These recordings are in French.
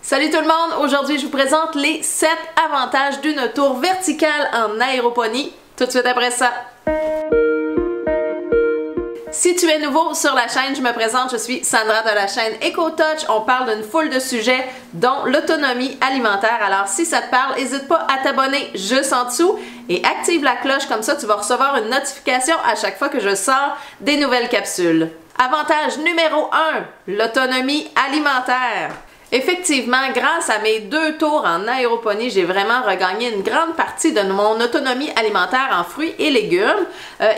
Salut tout le monde! Aujourd'hui, je vous présente les 7 avantages d'une tour verticale en aéroponie. Tout de suite après ça. Si tu es nouveau sur la chaîne, je me présente, je suis Sandra de la chaîne EcoTouch. On parle d'une foule de sujets, dont l'autonomie alimentaire. Alors si ça te parle, n'hésite pas à t'abonner juste en dessous et active la cloche, comme ça tu vas recevoir une notification à chaque fois que je sors des nouvelles capsules. Avantage numéro 1, l'autonomie alimentaire. Effectivement, grâce à mes 2 tours en aéroponie, j'ai vraiment regagné une grande partie de mon autonomie alimentaire en fruits et légumes.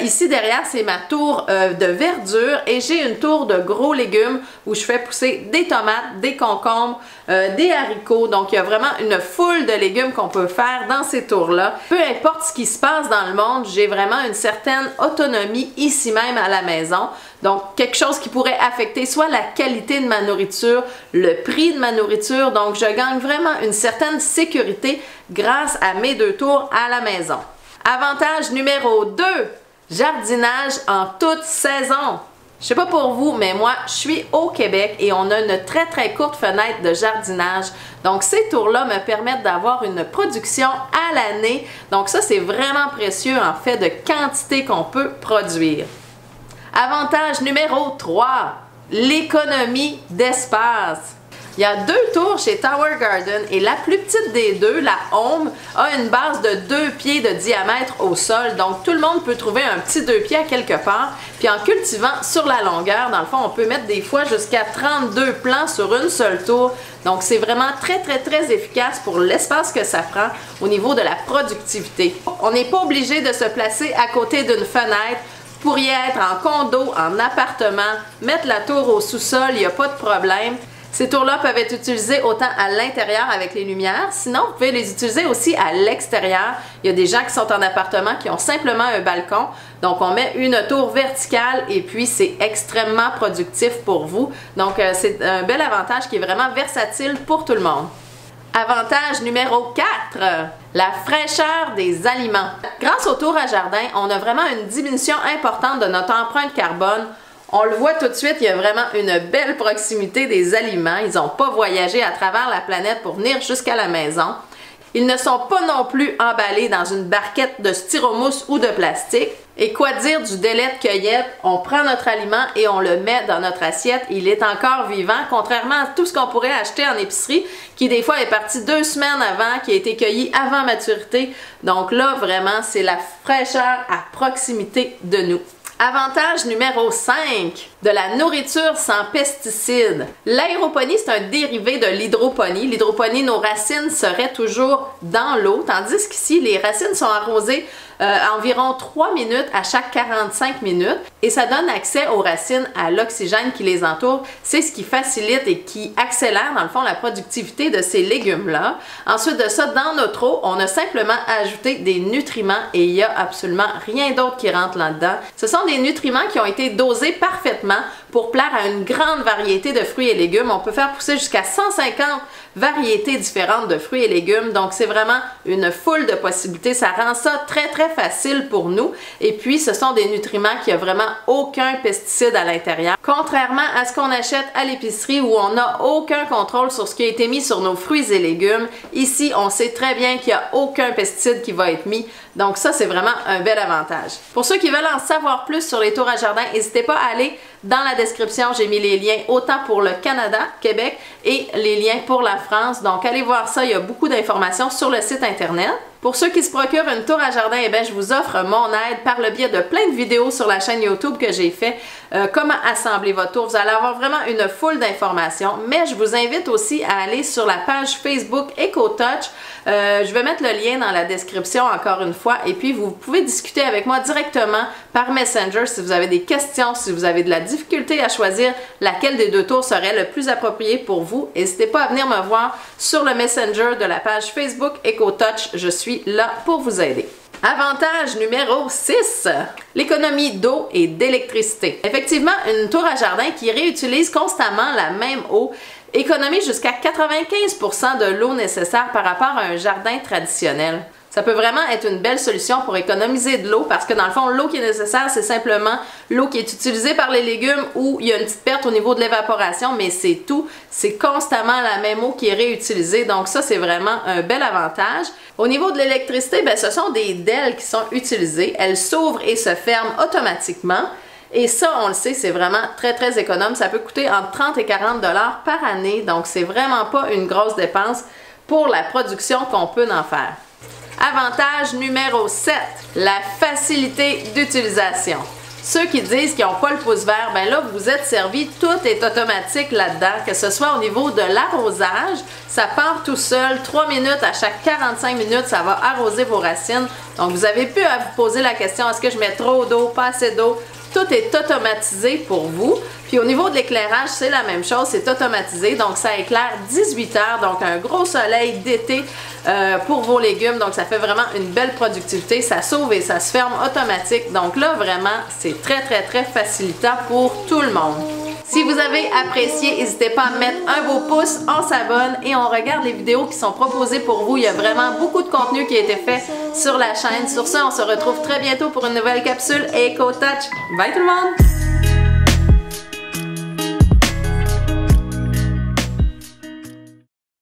Ici derrière, c'est ma tour de verdure et j'ai une tour de gros légumes où je fais pousser des tomates, des concombres, des haricots. Donc, il y a vraiment une foule de légumes qu'on peut faire dans ces tours-là. Peu importe ce qui se passe dans le monde, j'ai vraiment une certaine autonomie ici même à la maison. Donc, quelque chose qui pourrait affecter soit la qualité de ma nourriture, le prix de ma nourriture. Donc, je gagne vraiment une certaine sécurité grâce à mes 2 tours à la maison. Avantage numéro 2, jardinage en toute saison. Je sais pas pour vous, mais moi, je suis au Québec et on a une très courte fenêtre de jardinage. Donc, ces tours-là me permettent d'avoir une production à l'année. Donc, ça, c'est vraiment précieux en fait de quantité qu'on peut produire. Avantage numéro 3, l'économie d'espace. Il y a 2 tours chez Tower Garden et la plus petite des 2, la Home, a une base de 2 pieds de diamètre au sol. Donc, tout le monde peut trouver un petit 2 pieds à quelque part. Puis en cultivant sur la longueur, dans le fond, on peut mettre des fois jusqu'à 32 plants sur une seule tour. Donc, c'est vraiment très efficace pour l'espace que ça prend au niveau de la productivité. On n'est pas obligé de se placer à côté d'une fenêtre. Vous pourriez être en condo, en appartement, mettre la tour au sous-sol, il n'y a pas de problème. Ces tours-là peuvent être utilisées autant à l'intérieur avec les lumières, sinon vous pouvez les utiliser aussi à l'extérieur. Il y a des gens qui sont en appartement qui ont simplement un balcon, donc on met une tour verticale et puis c'est extrêmement productif pour vous. Donc c'est un bel avantage qui est vraiment versatile pour tout le monde. Avantage numéro 4, la fraîcheur des aliments. Grâce au tour à jardin, on a vraiment une diminution importante de notre empreinte carbone. On le voit tout de suite, il y a vraiment une belle proximité des aliments. Ils n'ont pas voyagé à travers la planète pour venir jusqu'à la maison. Ils ne sont pas non plus emballés dans une barquette de styromousse ou de plastique. Et quoi dire du délai de cueillette? On prend notre aliment et on le met dans notre assiette. Il est encore vivant, contrairement à tout ce qu'on pourrait acheter en épicerie, qui des fois est parti 2 semaines avant, qui a été cueilli avant maturité. Donc là, vraiment, c'est la fraîcheur à proximité de nous. Avantage numéro 5, de la nourriture sans pesticides. L'aéroponie, c'est un dérivé de l'hydroponie. L'hydroponie, nos racines seraient toujours dans l'eau, tandis qu'ici, les racines sont arrosées environ 3 minutes à chaque 45 minutes et ça donne accès aux racines à l'oxygène qui les entoure. C'est ce qui facilite et qui accélère dans le fond la productivité de ces légumes-là. Ensuite de ça, dans notre eau, on a simplement ajouté des nutriments et il n'y a absolument rien d'autre qui rentre là-dedans. Ce sont des nutriments qui ont été dosés parfaitement pour plaire à une grande variété de fruits et légumes. On peut faire pousser jusqu'à 150 variétés différentes de fruits et légumes. Donc, c'est vraiment une foule de possibilités. Ça rend ça très facile pour nous. Et puis, ce sont des nutriments qui n'ont vraiment aucun pesticide à l'intérieur. Contrairement à ce qu'on achète à l'épicerie où on n'a aucun contrôle sur ce qui a été mis sur nos fruits et légumes, ici, on sait très bien qu'il n'y a aucun pesticide qui va être mis. Donc ça, c'est vraiment un bel avantage. Pour ceux qui veulent en savoir plus sur les tours à jardin, n'hésitez pas à aller dans la description. J'ai mis les liens autant pour le Canada, Québec, et les liens pour la France. Donc allez voir ça, il y a beaucoup d'informations sur le site internet. Pour ceux qui se procurent une tour à jardin, eh bien, je vous offre mon aide par le biais de plein de vidéos sur la chaîne YouTube que j'ai fait. Comment assembler votre tour. Vous allez avoir vraiment une foule d'informations. Mais je vous invite aussi à aller sur la page Facebook EcoTouch. Je vais mettre le lien dans la description encore une fois. Et puis, vous pouvez discuter avec moi directement par Messenger si vous avez des questions, si vous avez de la difficulté à choisir laquelle des 2 tours serait le plus approprié pour vous. N'hésitez pas à venir me voir sur le Messenger de la page Facebook EcoTouch. Je suis là pour vous aider. Avantage numéro 6, l'économie d'eau et d'électricité. Effectivement, une tour à jardin qui réutilise constamment la même eau économise jusqu'à 95% de l'eau nécessaire par rapport à un jardin traditionnel. ça peut vraiment être une belle solution pour économiser de l'eau parce que dans le fond, l'eau qui est nécessaire, c'est simplement l'eau qui est utilisée par les légumes où il y a une petite perte au niveau de l'évaporation, mais c'est tout. C'est constamment la même eau qui est réutilisée, donc ça, c'est vraiment un bel avantage. Au niveau de l'électricité, ben, ce sont des DEL qui sont utilisées. Elles s'ouvrent et se ferment automatiquement. Et ça, on le sait, c'est vraiment très, très économe. Ça peut coûter entre 30 et 40 $ par année, donc c'est vraiment pas une grosse dépense pour la production qu'on peut en faire. Avantage numéro 7, la facilité d'utilisation. Ceux qui disent qu'ils n'ont pas le pouce vert, ben là, vous êtes servi, tout est automatique là-dedans, que ce soit au niveau de l'arrosage, ça part tout seul, 3 minutes à chaque 45 minutes, ça va arroser vos racines. Donc, vous avez pu à vous poser la question, est-ce que je mets trop d'eau, pas assez d'eau? Tout est automatisé pour vous. Puis au niveau de l'éclairage, c'est la même chose, c'est automatisé. Donc ça éclaire 18 heures, donc un gros soleil d'été pour vos légumes. Donc ça fait vraiment une belle productivité. Ça s'ouvre et ça se ferme automatique. Donc là, vraiment, c'est très, très, très facilitant pour tout le monde. Si vous avez apprécié, n'hésitez pas à mettre un beau pouce, on s'abonne et on regarde les vidéos qui sont proposées pour vous. Il y a vraiment beaucoup de contenu qui a été fait sur la chaîne. Sur ce, on se retrouve très bientôt pour une nouvelle capsule EcoTouch. Bye tout le monde!